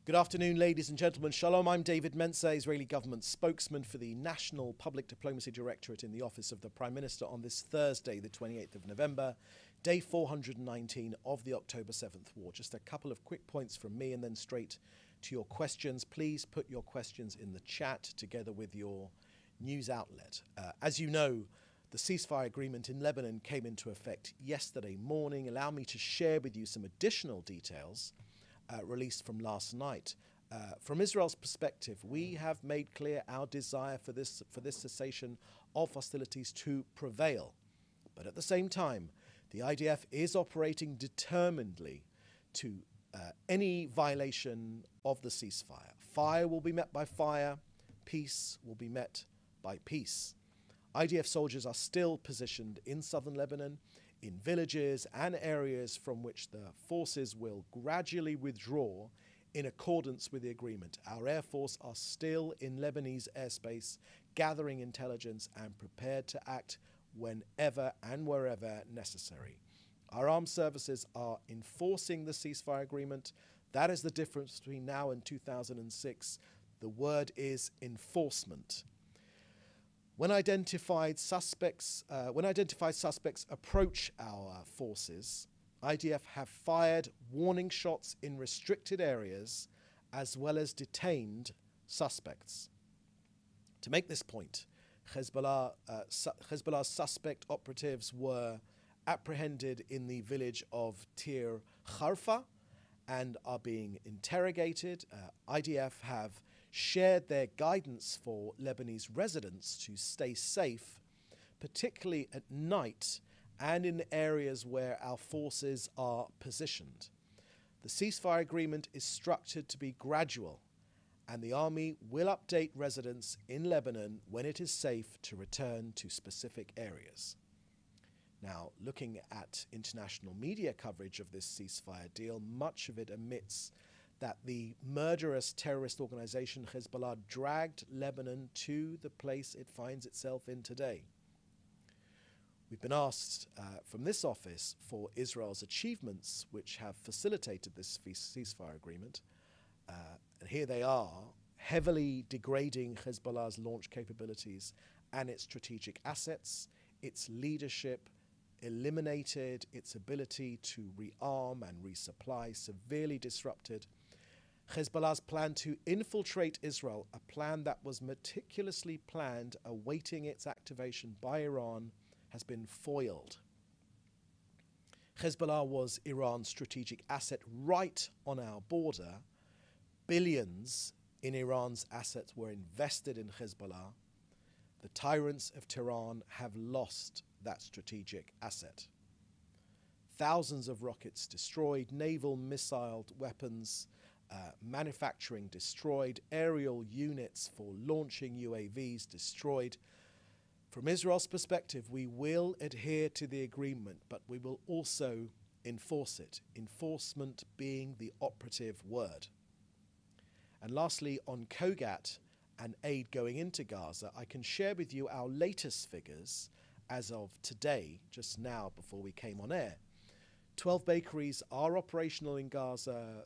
Good afternoon, ladies and gentlemen. Shalom, I'm David Mencer, Israeli government spokesman for the National Public Diplomacy Directorate in the Office of the Prime Minister on this Thursday, the 28th of November, day 419 of the October 7th war. Just a couple of quick points from me and then straight to your questions. Please put your questions in the chat together with your news outlet. As you know, the ceasefire agreement in Lebanon came into effect yesterday morning. Allow me to share with you some additional details released from last night. From Israel's perspective, we have made clear our desire for this cessation of hostilities to prevail. But at the same time, the IDF is operating determinedly to any violation of the ceasefire. Fire will be met by fire, peace will be met by peace. IDF soldiers are still positioned in southern Lebanon, in villages and areas from which the forces will gradually withdraw in accordance with the agreement. Our Air Force are still in Lebanese airspace, gathering intelligence and prepared to act whenever and wherever necessary. Our armed services are enforcing the ceasefire agreement. That is the difference between now and 2006. The word is enforcement. When identified suspects approach our forces, IDF have fired warning shots in restricted areas as well as detained suspects. To make this point, Hezbollah's suspect operatives were apprehended in the village of Tir Kharfa and are being interrogated. IDF have shared their guidance for Lebanese residents to stay safe, particularly at night and in areas where our forces are positioned. The ceasefire agreement is structured to be gradual, and the army will update residents in Lebanon when it is safe to return to specific areas. Now, looking at international media coverage of this ceasefire deal, much of it admits that the murderous terrorist organization Hezbollah dragged Lebanon to the place it finds itself in today. We've been asked from this office for Israel's achievements which have facilitated this ceasefire agreement. And here they are, heavily degrading Hezbollah's launch capabilities and its strategic assets, its leadership, eliminated its ability to rearm and resupply, severely disrupted Hezbollah's plan to infiltrate Israel, a plan that was meticulously planned, awaiting its activation by Iran, has been foiled. Hezbollah was Iran's strategic asset right on our border. Billions in Iran's assets were invested in Hezbollah. The tyrants of Tehran have lost that strategic asset. Thousands of rockets destroyed, naval missile weapons, manufacturing destroyed, aerial units for launching UAVs destroyed. From Israel's perspective, we will adhere to the agreement, but we will also enforce it, enforcement being the operative word. And lastly, on Kogat and aid going into Gaza, I can share with you our latest figures as of today, just now before we came on air. 12 bakeries are operational in Gaza,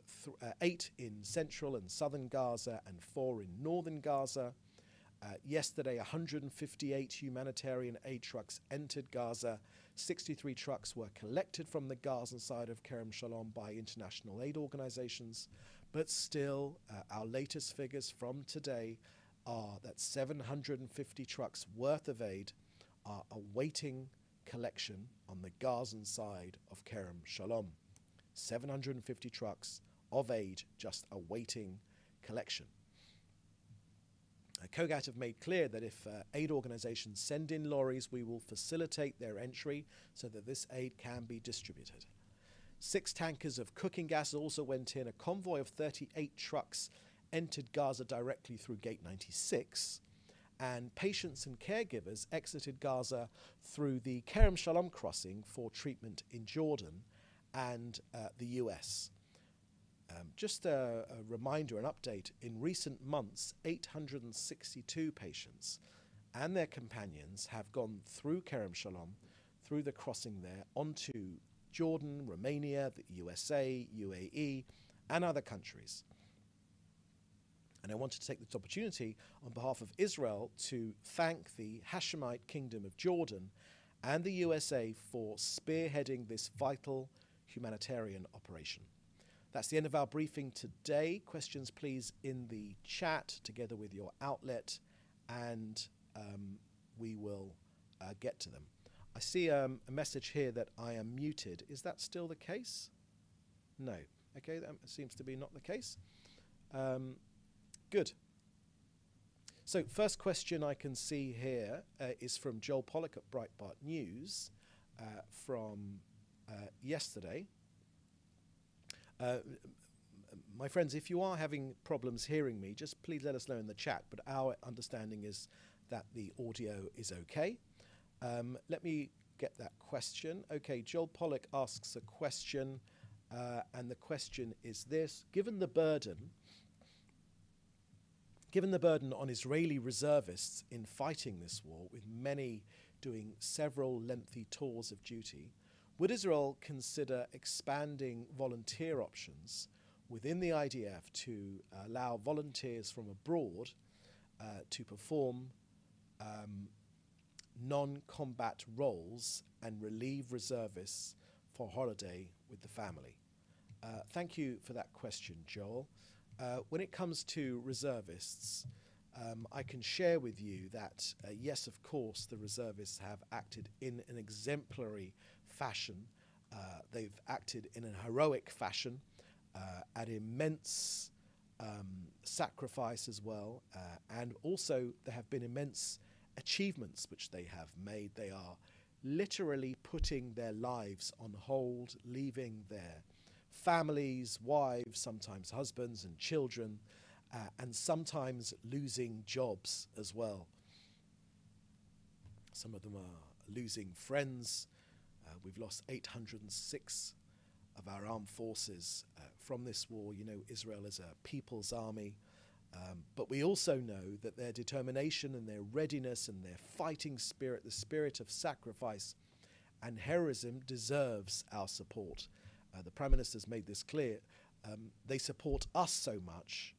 8 in central and southern Gaza and 4 in northern Gaza. Yesterday, 158 humanitarian aid trucks entered Gaza. 63 trucks were collected from the Gazan side of Kerem Shalom by international aid organizations. But still, our latest figures from today are that 750 trucks worth of aid are awaiting collection on the Gazan side of Kerem Shalom. 750 trucks of aid just awaiting collection. Kogat have made clear that if aid organizations send in lorries, we will facilitate their entry so that this aid can be distributed. 6 tankers of cooking gas also went in. A convoy of 38 trucks entered Gaza directly through Gate 96. And patients and caregivers exited Gaza through the Kerem Shalom crossing for treatment in Jordan and the US. Just a reminder, an update, in recent months, 862 patients and their companions have gone through Kerem Shalom, through the crossing there, onto Jordan, Romania, the USA, UAE, and other countries. And I wanted to take this opportunity on behalf of Israel to thank the Hashemite Kingdom of Jordan and the USA for spearheading this vital humanitarian operation. That's the end of our briefing today. Questions, please, in the chat together with your outlet, and we will get to them. I see a message here that I am muted. Is that still the case? No. Okay, that seems to be not the case. Good. So first question I can see here is from Joel Pollack at Breitbart News from yesterday. My friends, if you are having problems hearing me, just please let us know in the chat, but our understanding is that the audio is okay. Let me get that question. Okay, Joel Pollack asks a question, and the question is this: given the burden on Israeli reservists in fighting this war, with many doing several lengthy tours of duty, would Israel consider expanding volunteer options within the IDF to allow volunteers from abroad to perform non-combat roles and relieve reservists for holiday with the family? Thank you for that question, Joel. When it comes to reservists, I can share with you that, yes, of course, the reservists have acted in an exemplary fashion. They've acted in a heroic fashion, at immense sacrifice as well, and also there have been immense achievements which they have made. They are literally putting their lives on hold, leaving their families, wives, sometimes husbands and children, and sometimes losing jobs as well. Some of them are losing friends. We've lost 806 of our armed forces from this war. You know, Israel is a people's army, but we also know that their determination and their readiness and their fighting spirit, the spirit of sacrifice and heroism, deserves our support. The Prime Minister's made this clear. They support us so much,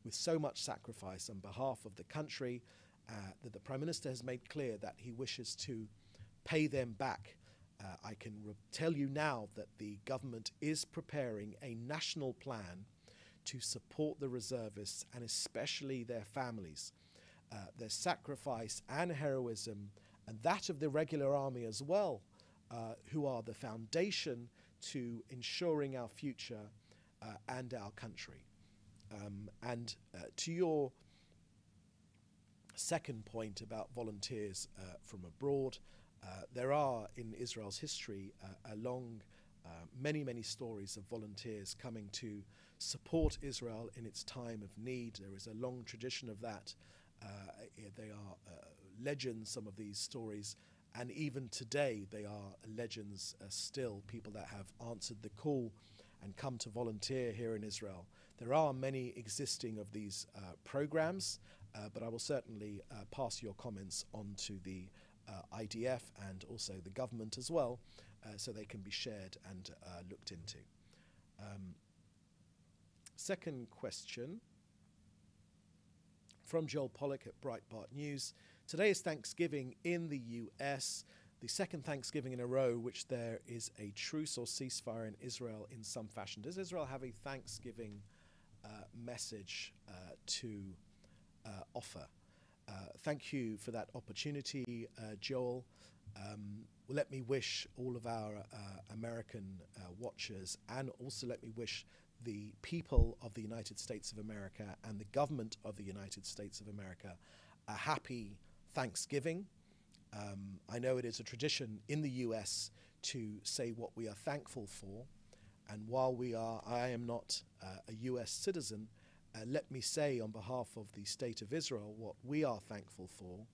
with so much sacrifice on behalf of the country, that the Prime Minister has made clear that he wishes to pay them back. I can tell you now that the government is preparing a national plan to support the reservists and especially their families. Their sacrifice and heroism, and that of the regular army as well, who are the foundation to ensuring our future and our country. And to your second point about volunteers from abroad, there are in Israel's history many stories of volunteers coming to support Israel in its time of need. There is a long tradition of that. They are legends, some of these stories, and even today they are legends still, people that have answered the call and come to volunteer here in Israel. There are many existing of these programs, but I will certainly pass your comments on to the IDF and also the government as well, so they can be shared and looked into. Second question from Joel Pollack at Breitbart News. Today is Thanksgiving in the US, the second Thanksgiving in a row which there is a truce or ceasefire in Israel in some fashion. Does Israel have a Thanksgiving message to offer? Thank you for that opportunity, Joel. Let me wish all of our American watchers, and also let me wish the people of the United States of America and the government of the United States of America a happy Thanksgiving. I know it is a tradition in the US to say what we are thankful for, and while I am not a US citizen, let me say on behalf of the State of Israel what we are thankful for.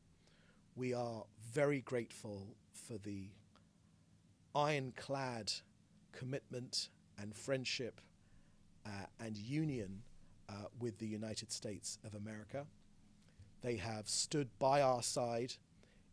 We are very grateful for the ironclad commitment and friendship and union with the United States of America. They have stood by our side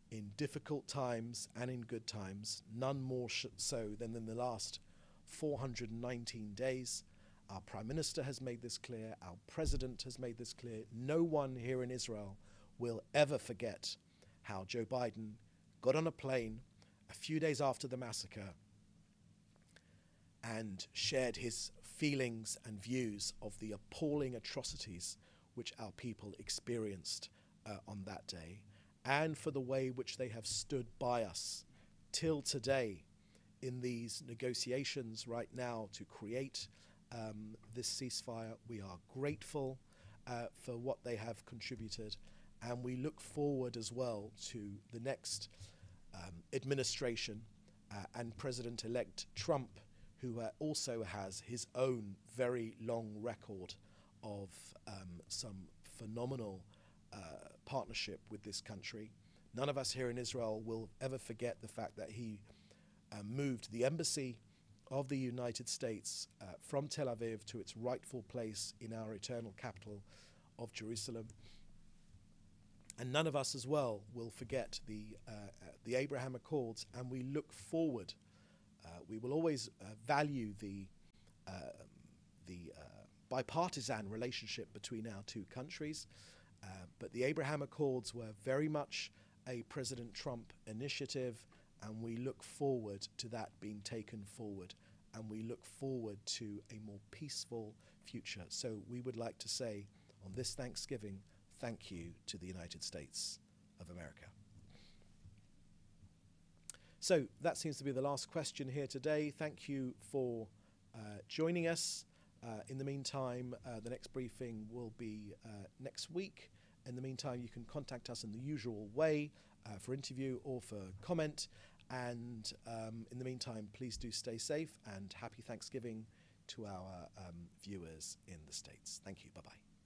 in difficult times and in good times, none more so than in the last 419 days. Our Prime Minister has made this clear. Our President has made this clear. No one here in Israel will ever forget how Joe Biden got on a plane a few days after the massacre and shared his feelings and views of the appalling atrocities which our people experienced on that day, and for the way which they have stood by us till today in these negotiations right now to create this ceasefire. We are grateful for what they have contributed, and we look forward as well to the next administration and President-elect Trump, who also has his own very long record of some phenomenal partnership with this country. None of us here in Israel will ever forget the fact that he moved the embassy of the United States from Tel Aviv to its rightful place in our eternal capital of Jerusalem. And none of us as well will forget the Abraham Accords, and we look forward. We will always value the bipartisan relationship between our two countries, but the Abraham Accords were very much a President Trump initiative, and we look forward to that being taken forward, and we look forward to a more peaceful future. So we would like to say on this Thanksgiving, thank you to the United States of America. So that seems to be the last question here today. Thank you for joining us. In the meantime, the next briefing will be next week. In the meantime, you can contact us in the usual way for interview or for comment. And in the meantime, please do stay safe, and happy Thanksgiving to our viewers in the States. Thank you. Bye-bye.